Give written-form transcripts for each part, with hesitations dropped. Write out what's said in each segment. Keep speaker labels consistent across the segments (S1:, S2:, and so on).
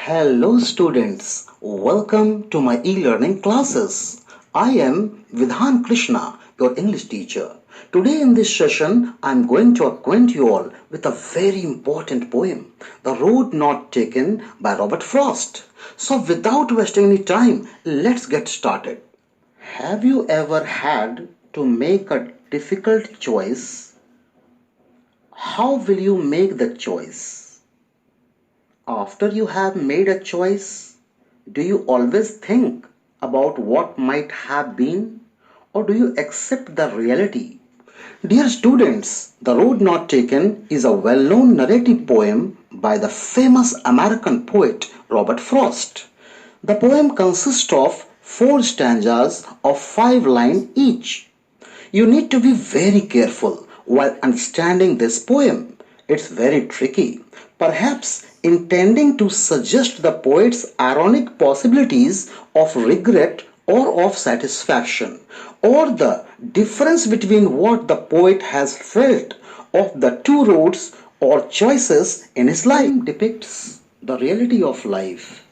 S1: Hello students, welcome to my e-learning classes. I am Vidhan Krishna, your English teacher. Today in this session, I am going to acquaint you all with a very important poem, The Road Not Taken by Robert Frost. So without wasting any time, let's get started. Have you ever had to make a difficult choice? How will you make the choice? After you have made a choice, do you always think about what might have been, or do you accept the reality? Dear students, The Road Not Taken is a well-known narrative poem by the famous American poet Robert Frost. The poem consists of 4 stanzas of 5 lines each. You need to be very careful while understanding this poem. It's very tricky, perhaps intending to suggest the poet's ironic possibilities of regret or of satisfaction, or the difference between what the poet has felt of the two roads or choices in his life. Depicts the reality of life.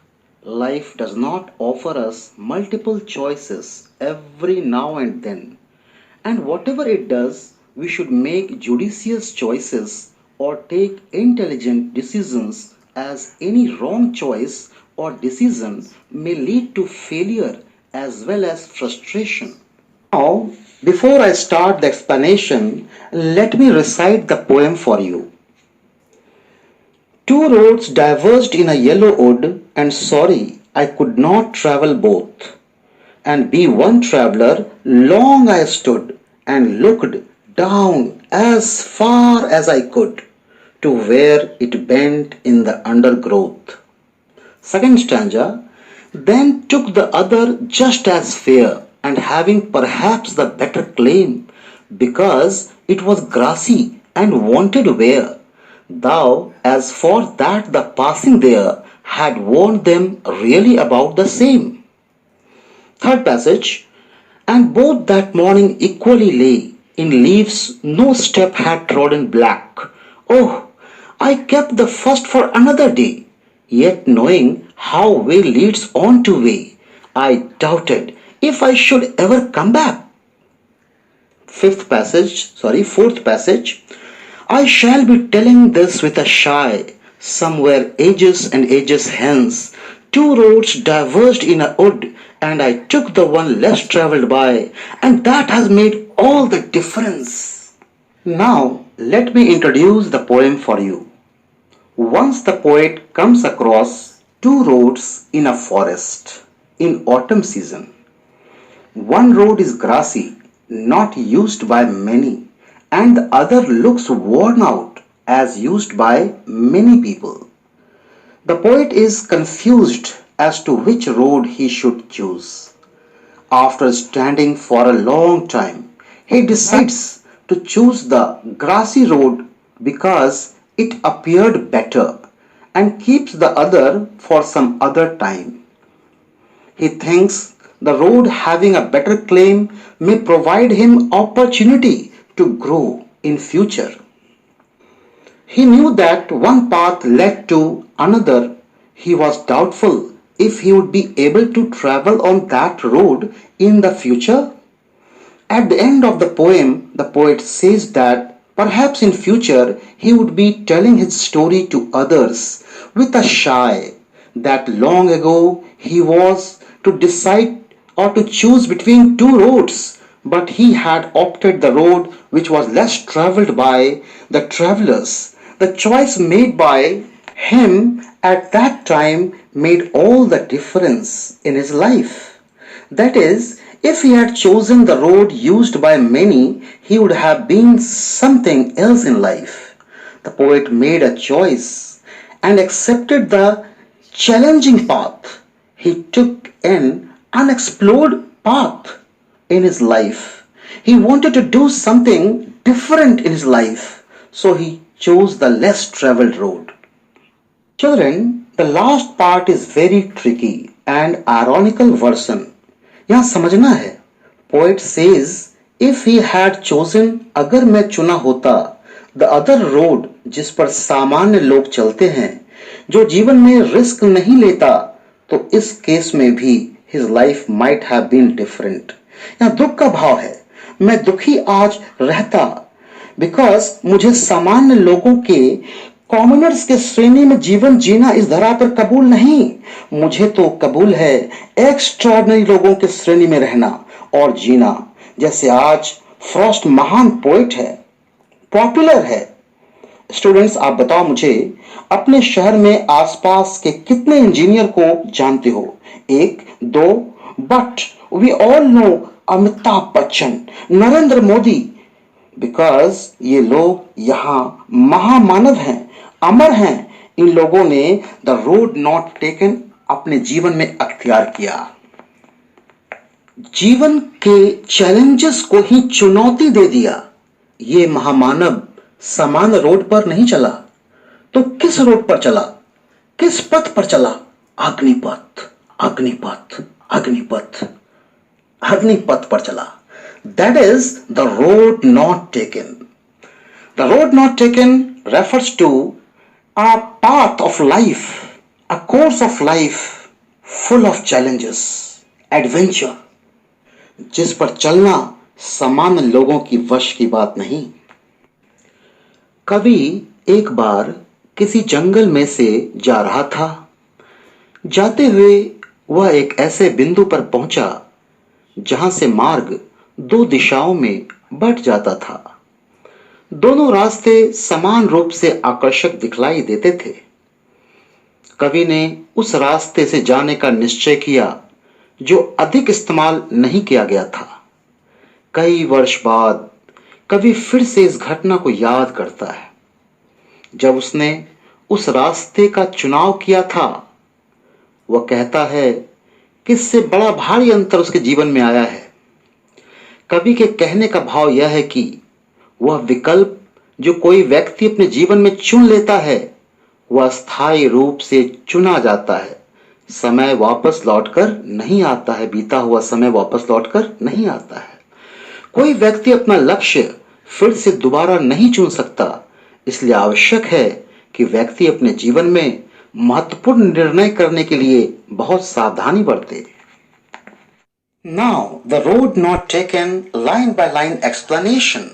S1: Life does not offer us multiple choices every now and then, and whatever it does, we should make judicious choices or take intelligent decisions, as any wrong choice or decision may lead to failure as well as frustration. Now, before I start the explanation, let me recite the poem for you. Two roads diverged in a yellow wood, and sorry, I could not travel both. And be one traveller, long I stood and looked down as far as I could to where it bent in the undergrowth. Second stanza, then took the other just as fair, and having perhaps the better claim, because it was grassy and wanted wear. Thou, as for that the passing there, had warned them really about the same. Third passage, and both that morning equally lay in leaves no step had trodden black. Oh, I kept the first for another day, yet knowing how way leads on to way, I doubted if I should ever come back. Fourth passage. I shall be telling this with a sigh, somewhere ages and ages hence. Two roads diverged in a wood, and I took the one less travelled by, and that has made all the difference. Now, let me introduce the poem for you. Once the poet comes across two roads in a forest in autumn season. One road is grassy, not used by many, and the other looks worn out as used by many people. The poet is confused as to which road he should choose. After standing for a long time, he decides to choose the grassy road because it appeared better, and keeps the other for some other time. He thinks the road having a better claim may provide him opportunity to grow in future. He knew that one path led to another. He was doubtful if he would be able to travel on that road in the future. At the end of the poem, the poet says that perhaps in future he would be telling his story to others with a sigh that long ago he was to decide or to choose between two roads, but he had opted the road which was less travelled by the travellers. The choice made by him at that time made all the difference in his life. That is, if he had chosen the road used by many, he would have been something else in life. The poet made a choice and accepted the challenging path. He took an unexplored path in his life. He wanted to do something different in his life, so he chose the less traveled road. Children, the last part is very tricky and ironical version. यहाँ समझना है. Poet says, if he had chosen, अगर मैं चुना होता, the other road जिस पर सामान्य लोग चलते हैं, जो जीवन में रिस्क नहीं लेता, तो इस केस में भी his life might have been different. यहाँ दुख का भाव है, मैं दुखी आज रहता बिकॉज मुझे सामान्य लोगों के कॉमनर्स के श्रेणी में जीवन जीना इस धरा पर कबूल नहीं। मुझे तो कबूल है एक्स्ट्रॉर्डिनरी लोगों के श्रेणी में रहना और जीना। जैसे आज फ्रॉस्ट महान पोइट है, पॉपुलर है। स्टूडेंट्स, आप बताओ मुझे, अपने शहर में आसपास के कितने इंजीनियर को जानते हो? एक, दो, but we all know Amitabh Bachchan, Narendra Modi, because ये लोग यहाँ महामानव हैं, अमर हैं। इन लोगों ने द रोड नॉट टेकन अपने जीवन में अख्तियार किया। जीवन के चैलेंजेस को ही चुनौती दे दिया। ये महामानव समान रोड पर नहीं चला, तो किस रोड पर चला? किस पथ पर चला? अग्निपथ, अग्निपथ, अग्निपथ, अग्निपथ पर चला। That is the road not taken. The road not taken refers to a path of life, a course of life full of challenges, adventure, जिस पर चलना सामान्य लोगों की वश की बात नहीं। कवि एक बार किसी जंगल में से जा रहा था। जाते हुए वह एक ऐसे बिंदु पर पहुंचा जहां से मार्ग दो दिशाओं में बंट जाता था। दोनों रास्ते समान रूप से आकर्षक दिखलाई देते थे। कवि ने उस रास्ते से जाने का निश्चय किया जो अधिक इस्तेमाल नहीं किया गया था। कई वर्ष बाद कवि फिर से इस घटना को याद करता है जब उसने उस रास्ते का चुनाव किया था। वह कहता है कि इससे बड़ा भारी अंतर उसके जीवन में आया है। कवि के कहने का भाव यह है कि वह विकल्प जो कोई व्यक्ति अपने जीवन में चुन लेता है वह स्थायी रूप से चुना जाता है। समय वापस लौटकर नहीं आता है, बीता हुआ समय वापस लौटकर नहीं आता है। कोई व्यक्ति अपना लक्ष्य फिर से दोबारा नहीं चुन सकता। इसलिए आवश्यक है कि व्यक्ति अपने जीवन में महत्वपूर्ण निर्णय करने के लिए बहुत सावधानी बरते। Now, the road not taken, line by line explanation.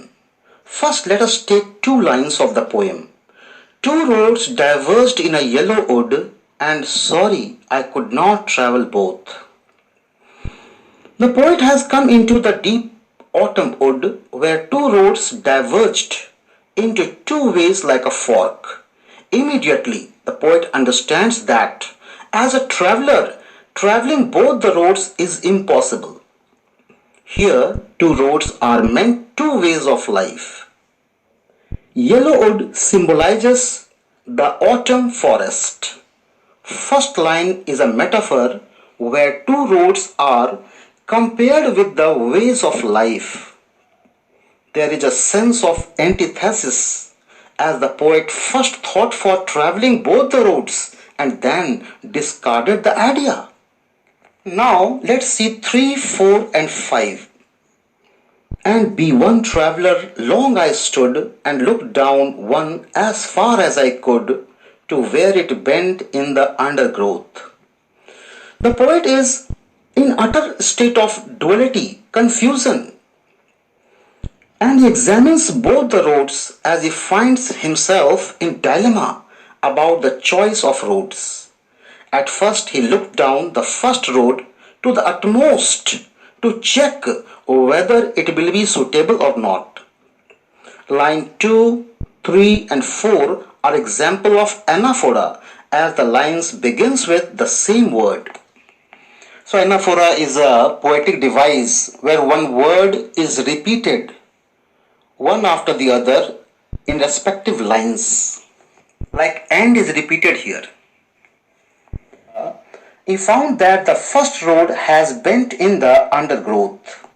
S1: First, let us take two lines of the poem. Two roads diverged in a yellow wood, and sorry, I could not travel both. The poet has come into the deep autumn wood where two roads diverged into two ways like a fork. Immediately, the poet understands that as a traveler, traveling both the roads is impossible. Here, two roads are meant two ways of life. Yellow wood symbolizes the autumn forest. First line is a metaphor where two roads are compared with the ways of life. There is a sense of antithesis as the poet first thought for traveling both the roads and then discarded the idea. Now let's see 3, 4 and 5. And be one traveler long I stood and looked down one as far as I could to where it bent in the undergrowth. The poet is in utter state of duality, confusion, and he examines both the roads as he finds himself in dilemma about the choice of roads. At first he looked down the first road to the utmost to check whether it will be suitable or not. Line 2, 3 and 4 are example of anaphora as the lines begins with the same word. So anaphora is a poetic device where one word is repeated one after the other in respective lines. Like and is repeated here. He found that the first road has bent in the undergrowth.